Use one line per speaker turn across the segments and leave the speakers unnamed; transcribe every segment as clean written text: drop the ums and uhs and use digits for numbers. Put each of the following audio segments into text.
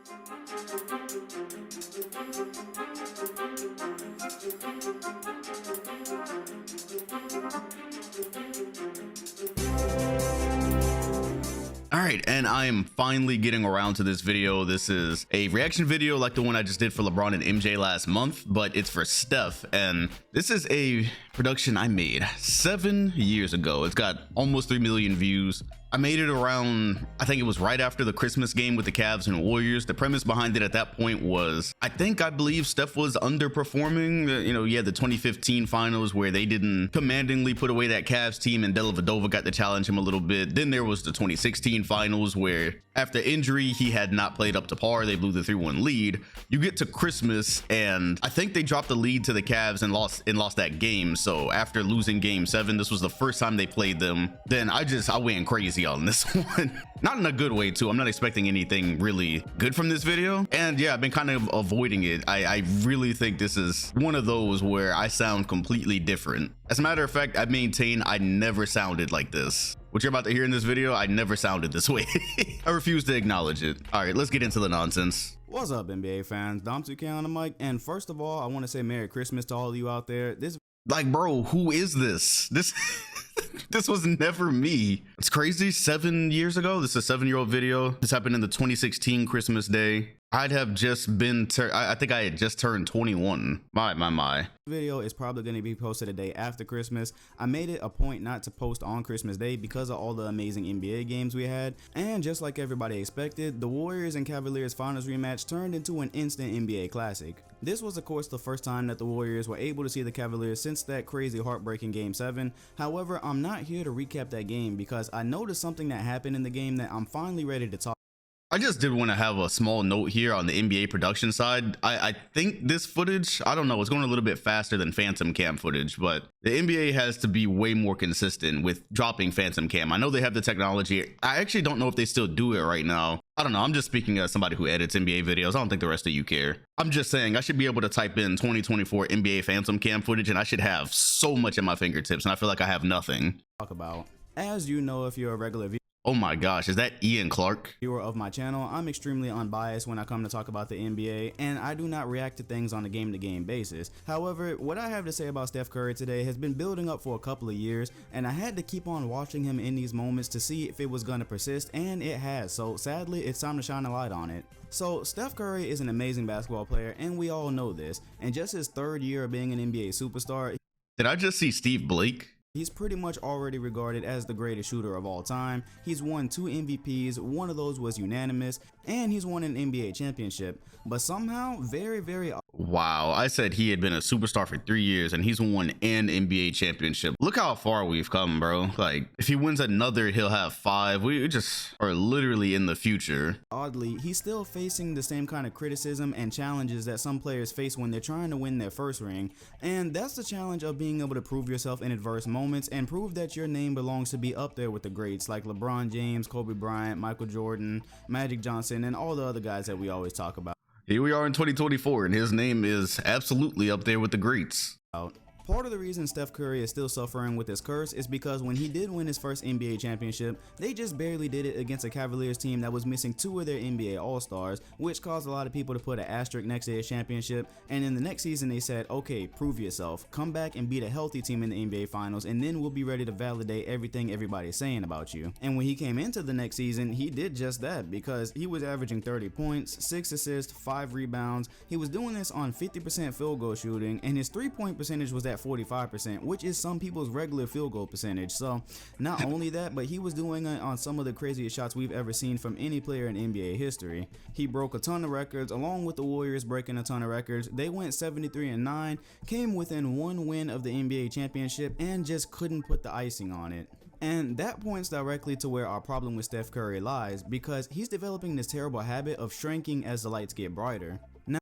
All right, and I am finally getting around to this video. This is a reaction video like the one I just did for LeBron and MJ last month, but it's for Steph, and this is a production I made 7 years ago. It's got almost 3 million views. I made it around, I think it was right after the Christmas game with the Cavs and Warriors. The premise behind it at that point was, I believe Steph was underperforming. You know, yeah, the 2015 finals where they didn't commandingly put away that Cavs team and Dellavedova got to challenge him a little bit. Then there was the 2016 finals where after injury, he had not played up to par. They blew the 3-1 lead. You get to Christmas and I think they dropped the lead to the Cavs and lost that game. So after losing game 7, this was the first time they played them. Then I went crazy on this one. Not in a good way too. I'm not expecting anything really good from this video, and yeah, I've been kind of avoiding it. I really think this is one of those where I sound completely different. As a matter of fact, I maintain I never sounded like this. What you're about to hear in this video, I never sounded this way. I refuse to acknowledge it. All right, let's get into the nonsense.
What's up, NBA fans? Dom2K on the mic, and first of all, I want to say Merry Christmas to all of you out there.
Like, bro, who is this? This was never me. It's crazy. 7 years ago. This is a 7-year-old video. This happened in the 2016 Christmas day. I'd have just been, I think I had just turned 21. My.
Video is probably going to be posted a day after Christmas. I made it a point not to post on Christmas Day because of all the amazing NBA games we had. And just like everybody expected, the Warriors and Cavaliers finals rematch turned into an instant NBA classic. This was of course the first time that the Warriors were able to see the Cavaliers since that crazy heartbreaking game 7. However, I'm not here to recap that game because I noticed something that happened in the game that I'm finally ready to talk.
I just did want to have a small note here on the NBA production side. I think this footage, I don't know, it's going a little bit faster than Phantom Cam footage, but the NBA has to be way more consistent with dropping Phantom Cam. I know they have the technology. I actually don't know if they still do it right now. I don't know. I'm just speaking as somebody who edits NBA videos. I don't think the rest of you care. I'm just saying I should be able to type in 2024 NBA Phantom Cam footage and I should have so much at my fingertips, and I feel like I have nothing.
Talk about. As you know, if you're a regular viewer,
oh my gosh, is that Ian Clark?
Viewer of my channel, I'm extremely unbiased when I come to talk about the NBA, and I do not react to things on a game-to-game basis. However, what I have to say about Steph Curry today has been building up for a couple of years, and I had to keep on watching him in these moments to see if it was going to persist, and it has. So sadly, it's time to shine a light on it. So Steph Curry is an amazing basketball player, and we all know this. And just his 3rd year of being an NBA superstar,
did I just see Steve Blake?
He's pretty much already regarded as the greatest shooter of all time. He's won 2 MVPs, one of those was unanimous, and he's won an NBA championship. But somehow, very
wow, I said he had been a superstar for 3 years and he's won an NBA championship. Look how far we've come, bro. Like, if he wins another, he'll have 5. We just are literally in the future.
Oddly, he's still facing the same kind of criticism and challenges that some players face when they're trying to win their first ring. And that's the challenge of being able to prove yourself in adverse moments and prove that your name belongs to be up there with the greats like LeBron James, Kobe Bryant, Michael Jordan, Magic Johnson, and all the other guys that we always talk about.
Here we are in 2024 and his name is absolutely up there with the greats.
Part of the reason Steph Curry is still suffering with this curse is because when he did win his first NBA championship, they just barely did it against a Cavaliers team that was missing 2 of their NBA All-Stars, which caused a lot of people to put an asterisk next to his championship. And in the next season, they said, okay, prove yourself, come back and beat a healthy team in the NBA Finals, and then we'll be ready to validate everything everybody's saying about you. And when he came into the next season, he did just that because he was averaging 30 points, 6 assists, 5 rebounds. He was doing this on 50% field goal shooting, and his 3-point percentage was at 45%, which is some people's regular field goal percentage. So not only that, but he was doing it on some of the craziest shots we've ever seen from any player in NBA history. He broke a ton of records along with the Warriors breaking a ton of records. They went 73-9, came within 1 win of the NBA championship, and just couldn't put the icing on it. And that points directly to where our problem with Steph Curry lies, because he's developing this terrible habit of shrinking as the lights get brighter. Now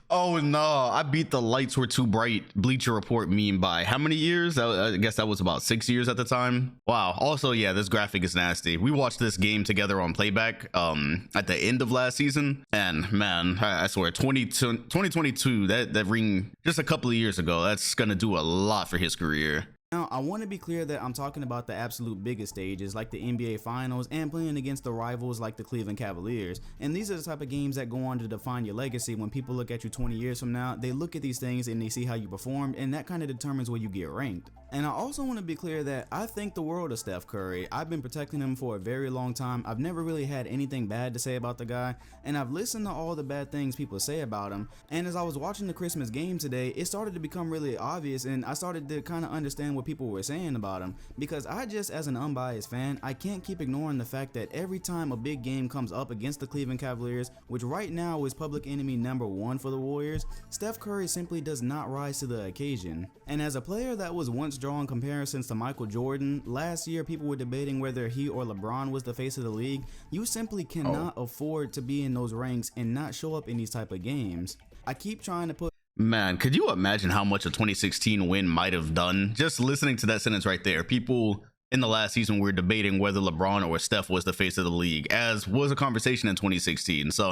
oh no, I beat the lights were too bright Bleacher Report meme by how many years? I guess that was about 6 years at the time. Wow. Also, yeah, this graphic is nasty. We watched this game together on playback at the end of last season, and man, I swear 2022, that ring just a couple of years ago, that's gonna do a lot for his career.
Now, I want to be clear that I'm talking about the absolute biggest stages like the NBA Finals and playing against the rivals like the Cleveland Cavaliers. And these are the type of games that go on to define your legacy. When people look at you 20 years from now, they look at these things and they see how you performed, and that kind of determines where you get ranked. And I also want to be clear that I think the world of Steph Curry. I've been protecting him for a very long time. I've never really had anything bad to say about the guy, and I've listened to all the bad things people say about him. And as I was watching the Christmas game today, it started to become really obvious, and I started to kind of understand what people were saying about him, because I just, as an unbiased fan, I can't keep ignoring the fact that every time a big game comes up against the Cleveland Cavaliers, which right now is public enemy #1 for the Warriors, Steph Curry simply does not rise to the occasion. And as a player that was once drawing comparisons to Michael Jordan, last year people were debating whether he or LeBron was the face of the league. You simply cannot afford to be in those ranks and not show up in these type of games. I keep trying to put
Man, could you imagine how much a 2016 win might have done? Just listening to that sentence right there, people in the last season were debating whether LeBron or Steph was the face of the league, as was a conversation in 2016. So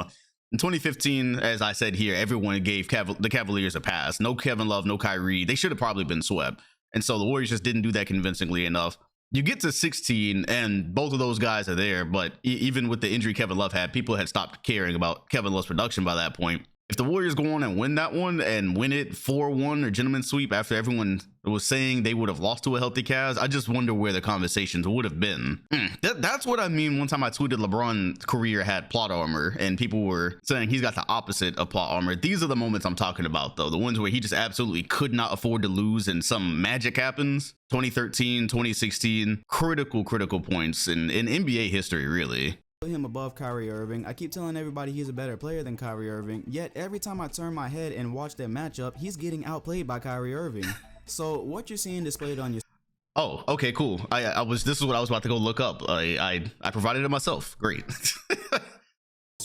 in 2015, as I said here, everyone gave the Cavaliers a pass. No Kevin Love, no Kyrie. They should have probably been swept. And so the Warriors just didn't do that convincingly enough. You get to 16 and both of those guys are there, but even with the injury Kevin Love had, people had stopped caring about Kevin Love's production by that point. If the Warriors go on and win that one and win it 4-1 or gentleman's sweep after everyone was saying they would have lost to a healthy Cavs, I just wonder where the conversations would have been. That's what I mean. One time I tweeted LeBron's career had plot armor and people were saying he's got the opposite of plot armor. These are the moments I'm talking about though, the ones where he just absolutely could not afford to lose and some magic happens. 2013, 2016, critical points in NBA history, really.
Him above Kyrie Irving. I keep telling everybody he's a better player than Kyrie Irving, yet every time I turn my head and watch that matchup, he's getting outplayed by Kyrie Irving. So what you're seeing displayed on your
Oh, okay, cool. This is what I was about to go look up. I provided it myself. Great.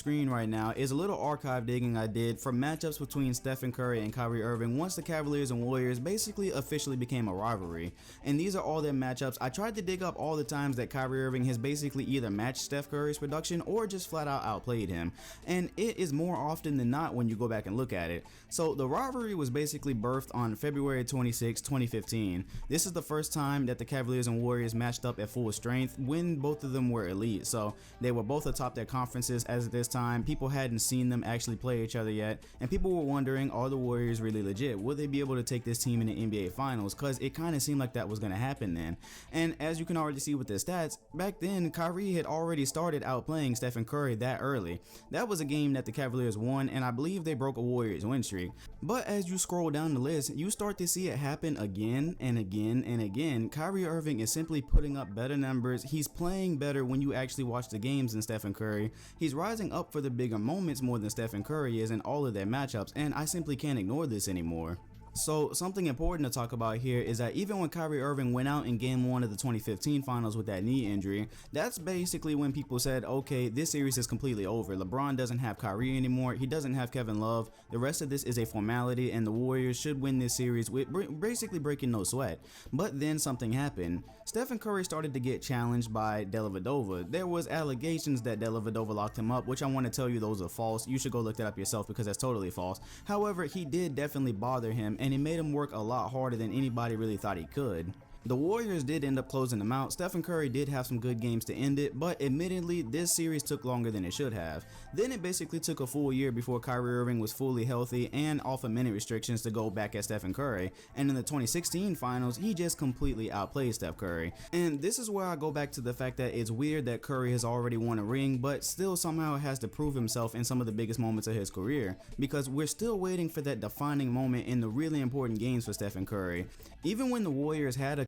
screen right now is a little archive digging I did for matchups between Stephen Curry and Kyrie Irving once the Cavaliers and Warriors basically officially became a rivalry. And these are all their matchups. I tried to dig up all the times that Kyrie Irving has basically either matched Steph Curry's production or just flat out outplayed him. And it is more often than not when you go back and look at it. So the rivalry was basically birthed on February 26, 2015. This is the first time that the Cavaliers and Warriors matched up at full strength when both of them were elite. So they were both atop their conferences as of this time. People hadn't seen them actually play each other yet, and people were wondering, are the Warriors really legit? Will they be able to take this team in the NBA Finals? Because it kind of seemed like that was going to happen then. And as you can already see with the stats, back then Kyrie had already started outplaying Stephen Curry that early. That was a game that the Cavaliers won, and I believe they broke a Warriors win streak. But as you scroll down the list, you start to see it happen again and again and again. Kyrie Irving is simply putting up better numbers. He's playing better when you actually watch the games than Stephen Curry. He's rising up for the bigger moments more than Stephen Curry is in all of their matchups, and I simply can't ignore this anymore. So something important to talk about here is that even when Kyrie Irving went out in game 1 of the 2015 finals with that knee injury, that's basically when people said, okay, this series is completely over. LeBron doesn't have Kyrie anymore. He doesn't have Kevin Love. The rest of this is a formality, and the Warriors should win this series with basically breaking no sweat. But then something happened. Stephen Curry started to get challenged by Dellavedova. There was allegations that Dellavedova locked him up, which I want to tell you those are false. You should go look that up yourself because that's totally false. However, he did definitely bother him, and it made him work a lot harder than anybody really thought he could. The Warriors did end up closing them out. Stephen Curry did have some good games to end it, but admittedly, this series took longer than it should have. Then it basically took a full year before Kyrie Irving was fully healthy and off of minute restrictions to go back at Stephen Curry. And in the 2016 finals, he just completely outplayed Steph Curry. And this is where I go back to the fact that it's weird that Curry has already won a ring, but still somehow has to prove himself in some of the biggest moments of his career, because we're still waiting for that defining moment in the really important games for Stephen Curry. Even when the Warriors had a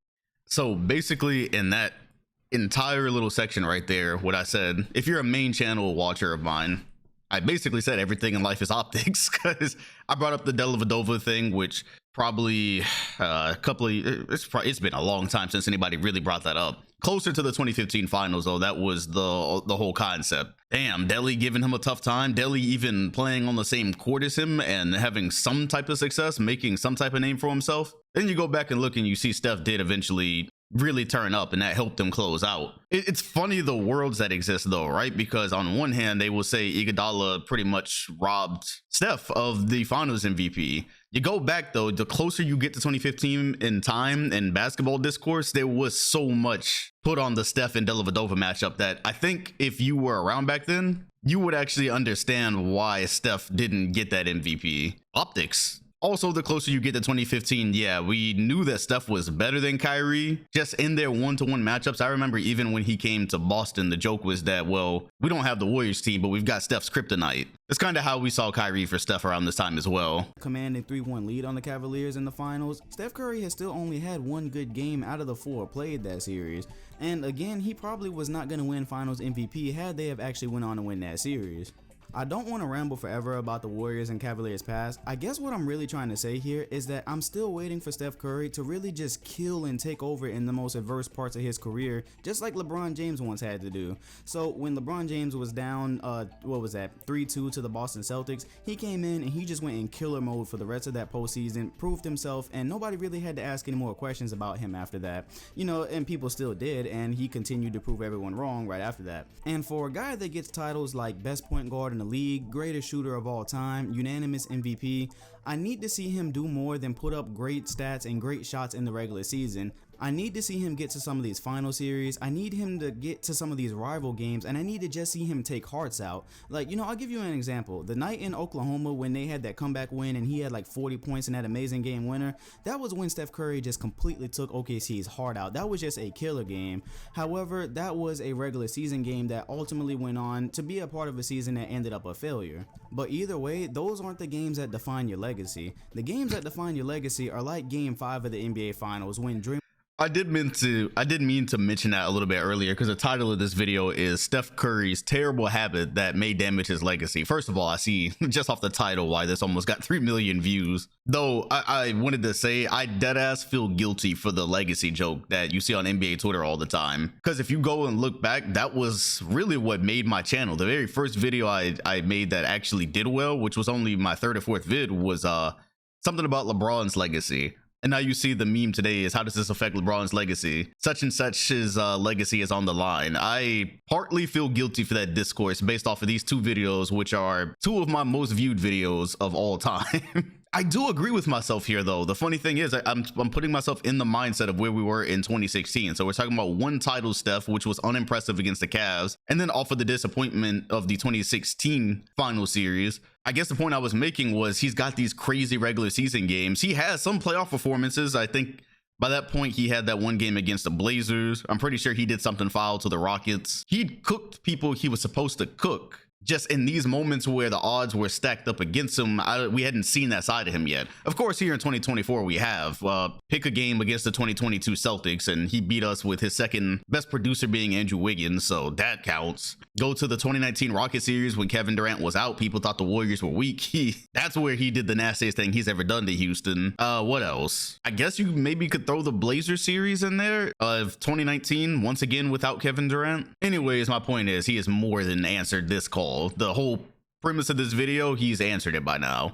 So basically in that entire little section right there, what I said, if you're a main channel watcher of mine, I basically said everything in life is optics, because I brought up the Dellavedova thing, which probably it's been a long time since anybody really brought that up. Closer to the 2015 finals though, that was the whole concept. Damn, Delly giving him a tough time, Delly even playing on the same court as him and having some type of success, making some type of name for himself. Then you go back and look and you see Steph did eventually really turn up, and that helped them close out. It's funny the worlds that exist though, right? Because on one hand, they will say Iguodala pretty much robbed Steph of the finals MVP. You go back though, the closer you get to 2015 in time and basketball discourse, there was so much put on the Steph and Dellavedova matchup that I think if you were around back then, you would actually understand why Steph didn't get that MVP. Optics. Also, the closer you get to 2015, yeah, we knew that Steph was better than Kyrie just in their one-to-one matchups. I remember even when he came to Boston, the joke was that, well, we don't have the Warriors team, but we've got Steph's kryptonite. That's kind of how we saw Kyrie for Steph around this time as well.
Commanding 3-1 lead on the Cavaliers in the finals, Steph Curry has still only had one good game out of the 4 played that series. And again, he probably was not going to win finals MVP had they have actually went on to win that series. I don't want to ramble forever about the Warriors and Cavaliers past. I guess what I'm really trying to say here is that I'm still waiting for Steph Curry to really just kill and take over in the most adverse parts of his career, just like LeBron James once had to do. So when LeBron James was down, 3-2 to the Boston Celtics, he came in and he just went in killer mode for the rest of that postseason, proved himself, and nobody really had to ask any more questions about him after that. You know, and people still did, and he continued to prove everyone wrong right after that. And for a guy that gets titles like best point guard in the league, greatest shooter of all time, unanimous MVP, I need to see him do more than put up great stats and great shots in the regular season. I need to see him get to some of these final series. I need him to get to some of these rival games, and I need to just see him take hearts out. Like, you know, I'll give you an example. The night in Oklahoma when they had that comeback win and he had like 40 points in that amazing game winner, that was when Steph Curry just completely took OKC's heart out. That was just a killer game. However, that was a regular season game that ultimately went on to be a part of a season that ended up a failure. But either way, those aren't the games that define your legacy. The games that define your legacy are like Game 5 of the NBA Finals when
I did mean to mention that a little bit earlier because the title of this video is Steph Curry's terrible habit that may damage his legacy. First of all, I see just off the title why this almost got 3 million views. Though I wanted to say I deadass feel guilty for the legacy joke that you see on NBA Twitter all the time. Because if you go and look back, that was really what made my channel. The very first video I made that actually did well, which was only my 3rd or 4th vid, was something about LeBron's legacy. And now you see the meme today is, how does this affect LeBron's legacy? Such and such his legacy is on the line. I partly feel guilty for that discourse based off of these 2 videos, which are 2 of my most viewed videos of all time. I do agree with myself here though. The funny thing is I'm putting myself in the mindset of where we were in 2016. So we're talking about 1 title, Steph, which was unimpressive against the Cavs, and then off of the disappointment of the 2016 final series. I guess the point I was making was he's got these crazy regular season games. He has some playoff performances. I think by that point he had that 1 game against the Blazers. I'm pretty sure he did something foul to the Rockets. He cooked people he was supposed to cook. Just in these moments where the odds were stacked up against him, we hadn't seen that side of him yet. Of course, here in 2024, we have. Pick a game against the 2022 Celtics, and he beat us with his 2nd best producer being Andrew Wiggins, so that counts. Go to the 2019 Rocket series when Kevin Durant was out. People thought the Warriors were weak. That's where he did the nastiest thing he's ever done to Houston. What else? I guess you maybe could throw the Blazers series in there of 2019, once again without Kevin Durant. Anyways, my point is he has more than answered this call. The whole premise of this video, he's answered it by now.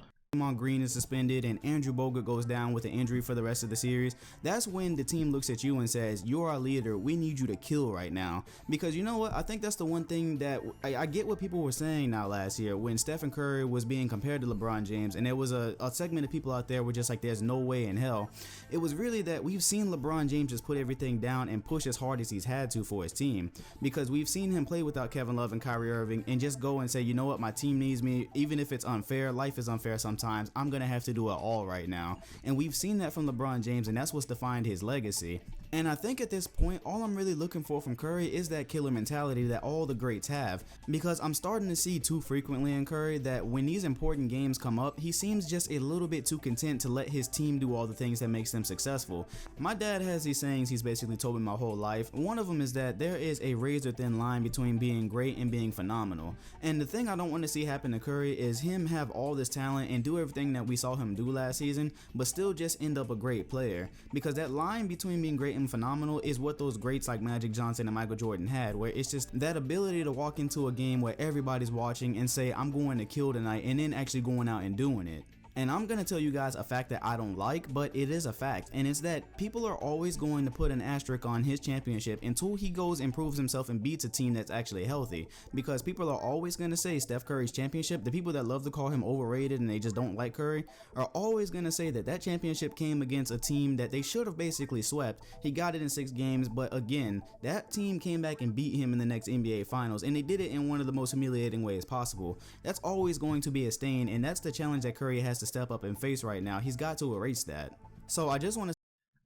Green is suspended and Andrew Bogut goes down with an injury for the rest of the series, that's when the team looks at you and says, you're our leader, we need you to kill right now. Because you know what, I think that's the one thing that I get what people were saying now last year when Stephen Curry was being compared to LeBron James, and there was a segment of people out there were just like, there's no way in hell. It was really that we've seen LeBron James just put everything down and push as hard as he's had to for his team, because we've seen him play without Kevin Love and Kyrie Irving and just go and say, you know what, my team needs me, even if it's unfair, life is unfair sometimes, I'm gonna have to do it all right now. And we've seen that from LeBron James, and that's what's defined his legacy. And I think at this point, all I'm really looking for from Curry is that killer mentality that all the greats have, because I'm starting to see too frequently in Curry that when these important games come up, he seems just a little bit too content to let his team do all the things that makes them successful. My dad has these sayings he's basically told me my whole life. One of them is that there is a razor thin line between being great and being phenomenal. And the thing I don't want to see happen to Curry is him have all this talent and do everything that we saw him do last season, but still just end up a great player. Because that line between being great and phenomenal is what those greats like Magic Johnson and Michael Jordan had, where it's just that ability to walk into a game where everybody's watching and say, I'm going to kill tonight, and then actually going out and doing it. And I'm gonna tell you guys a fact that I don't like, but it is a fact, and it's that people are always going to put an asterisk on his championship until he goes and proves himself and beats a team that's actually healthy. Because people are always gonna say Steph Curry's championship, the people that love to call him overrated and they just don't like Curry, are always gonna say that that championship came against a team that they should have basically swept. He got it in 6 games, but again, that team came back and beat him in the next NBA Finals, and they did it in one of the most humiliating ways possible. That's always going to be a stain, and that's the challenge that Curry has to step up and face right now. He's got to erase that. So I just want to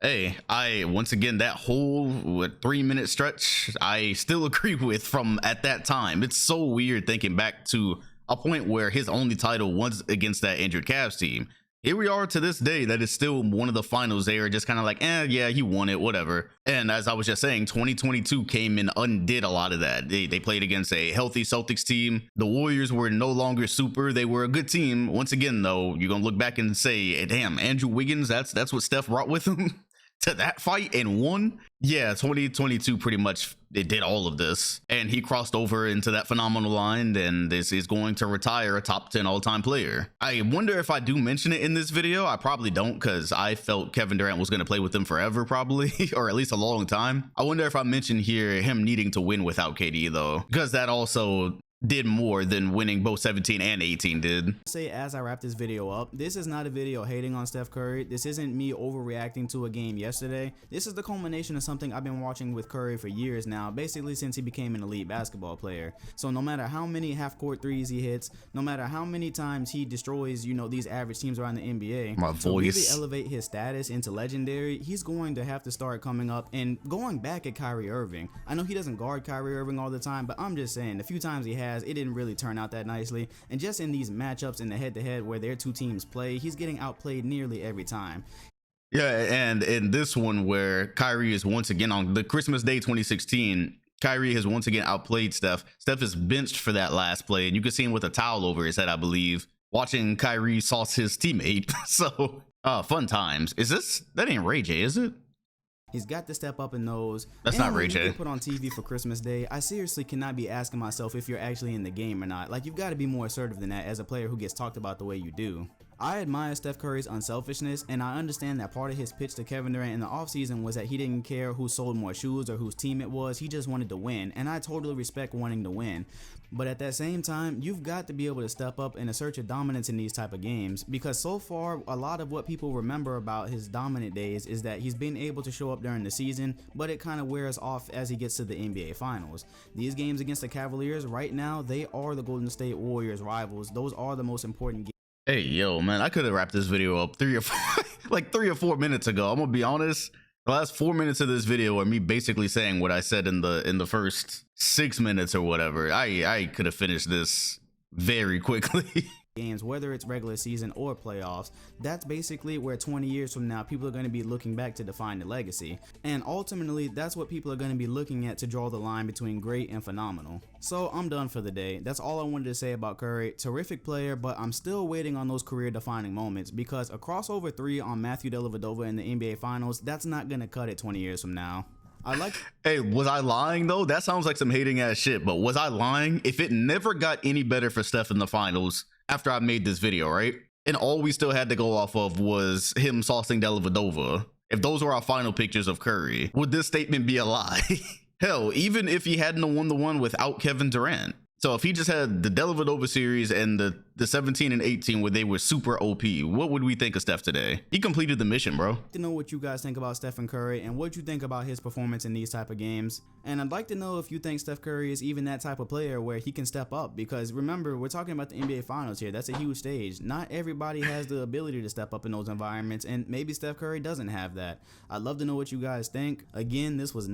Hey, once again, that whole 3-minute stretch, I still agree with from at that time. It's so weird thinking back to a point where his only title was against that injured Cavs team. Here we are to this day, that is still one of the finals. They are just kind of like, yeah, he won it, whatever. And as I was just saying, 2022 came and undid a lot of that. They played against a healthy Celtics team. The Warriors were no longer super. They were a good team. Once again, though, you're going to look back and say, damn, Andrew Wiggins, that's what Steph brought with him to that fight and won. Yeah, 2022 pretty much it did all of this, and he crossed over into that phenomenal line, and this is going to retire a top 10 all-time player. I wonder if I do mention it in this video. I probably don't, because I felt Kevin Durant was going to play with him forever, probably, or at least a long time. I wonder if I mention here him needing to win without KD, though, because that also did more than winning both 17 and 18 did.
Say, as I wrap this video up, this is not a video hating on Steph Curry. This isn't me overreacting to a game yesterday. This is the culmination of something I've been watching with Curry for years now, basically since he became an elite basketball player. So no matter how many half-court threes he hits, no matter how many times he destroys, these average teams around the NBA, to really elevate his status into legendary, he's going to have to start coming up and going back at Kyrie Irving. I know he doesn't guard Kyrie Irving all the time, but I'm just saying, the few times he has, it didn't really turn out that nicely, and just in these matchups in the head-to-head where their two teams play, he's getting outplayed nearly every time.
Yeah, and in this one where Kyrie is once again on the Christmas Day 2016, Kyrie has once again outplayed Steph. Steph is benched for that last play, and you can see him with a towel over his head, I believe, watching Kyrie sauce his teammate. So, fun times. That ain't Ray J, is it?
He's got to step up in those.
That's not Ray J.
Put on TV for Christmas Day. I seriously cannot be asking myself if you're actually in the game or not. Like, you've got to be more assertive than that as a player who gets talked about the way you do. I admire Steph Curry's unselfishness, and I understand that part of his pitch to Kevin Durant in the offseason was that he didn't care who sold more shoes or whose team it was. He just wanted to win, and I totally respect wanting to win. But at that same time, you've got to be able to step up and assert your dominance in these type of games, because so far, a lot of what people remember about his dominant days is that he's been able to show up during the season, but it kind of wears off as he gets to the NBA Finals. These games against the Cavaliers, right now, they are the Golden State Warriors rivals. Those are the most important games.
Hey, yo, man, I could have wrapped this video up 3 or 4 minutes ago. I'm gonna be honest. The last 4 minutes of this video are me basically saying what I said in the first 6 minutes or whatever. I could have finished this very quickly.
Games, whether it's regular season or playoffs, that's basically where 20 years from now people are going to be looking back to define the legacy, and ultimately that's what people are going to be looking at to draw the line between great and phenomenal. So I'm done for the day. That's all I wanted to say about Curry. Terrific player, but I'm still waiting on those career defining moments, because a crossover 3 on Matthew Dellavedova in the NBA Finals, that's not going to cut it 20 years from now.
Hey, was I lying though? That sounds like some hating ass shit, but was I lying? If it never got any better for Steph in the finals after I made this video, right? And all we still had to go off of was him saucing Dellavedova. If those were our final pictures of Curry, would this statement be a lie? Hell, even if he hadn't won the one without Kevin Durant. So if he just had the Dellavedova series and the 17 and 18 where they were super OP, what would we think of Steph today? He completed the mission, bro.
To know what you guys think about Stephen Curry and what you think about his performance in these type of games. And I'd like to know if you think Steph Curry is even that type of player where he can step up, because remember, we're talking about the NBA Finals here. That's a huge stage. Not everybody has the ability to step up in those environments, and maybe Steph Curry doesn't have that. I'd love to know what you guys think. Again, this was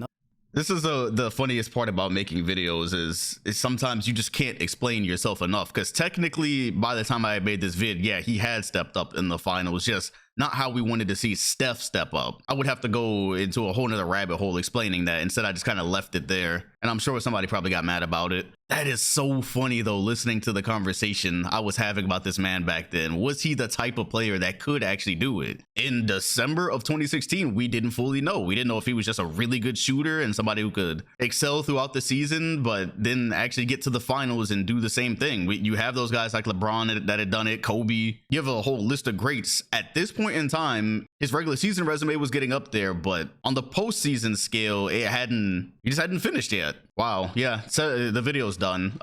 This is the funniest part about making videos is sometimes you just can't explain yourself enough, because technically by the time I made this vid, yeah, he had stepped up in the finals, just not how we wanted to see Steph step up. I would have to go into a whole nother rabbit hole explaining that. Instead, I just kind of left it there. And I'm sure somebody probably got mad about it. That is so funny though, listening to the conversation I was having about this man back then. Was he the type of player that could actually do it? In December of 2016, we didn't fully know. We didn't know if he was just a really good shooter and somebody who could excel throughout the season, but then actually get to the finals and do the same thing. You have those guys like LeBron that had done it, Kobe. You have a whole list of greats. At this point in time, his regular season resume was getting up there, but on the postseason scale, he just hadn't finished yet. Wow, yeah, so the video's done.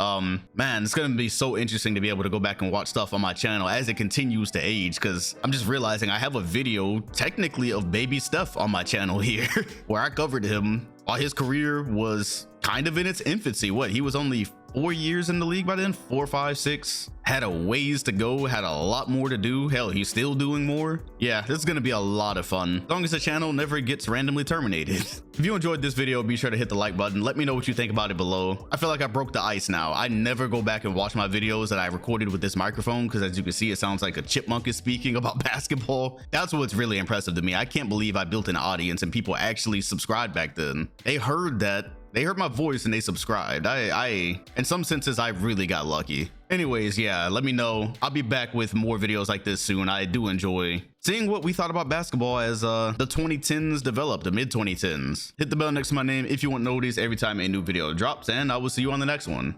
Man, it's gonna be so interesting to be able to go back and watch stuff on my channel as it continues to age, because I'm just realizing I have a video technically of baby Steph on my channel here where I covered him while his career was kind of in its infancy. What, he was only 4 years in the league by then? 4, 5, 6. Had a ways to go, had a lot more to do. Hell, he's still doing more. Yeah, this is gonna be a lot of fun, as long as the channel never gets randomly terminated. If you enjoyed this video, be sure to hit the like button. Let me know what you think about it below. I feel like I broke the ice now. I never go back and watch my videos that I recorded with this microphone, because as you can see, it sounds like a chipmunk is speaking about basketball. That's what's really impressive to me. I can't believe I built an audience and people actually subscribed back then. They heard that. They heard my voice and they subscribed. In some senses, I really got lucky. Anyways, yeah, let me know. I'll be back with more videos like this soon. I do enjoy seeing what we thought about basketball as the 2010s developed, the mid 2010s. Hit the bell next to my name if you want notice every time a new video drops, and I will see you on the next one.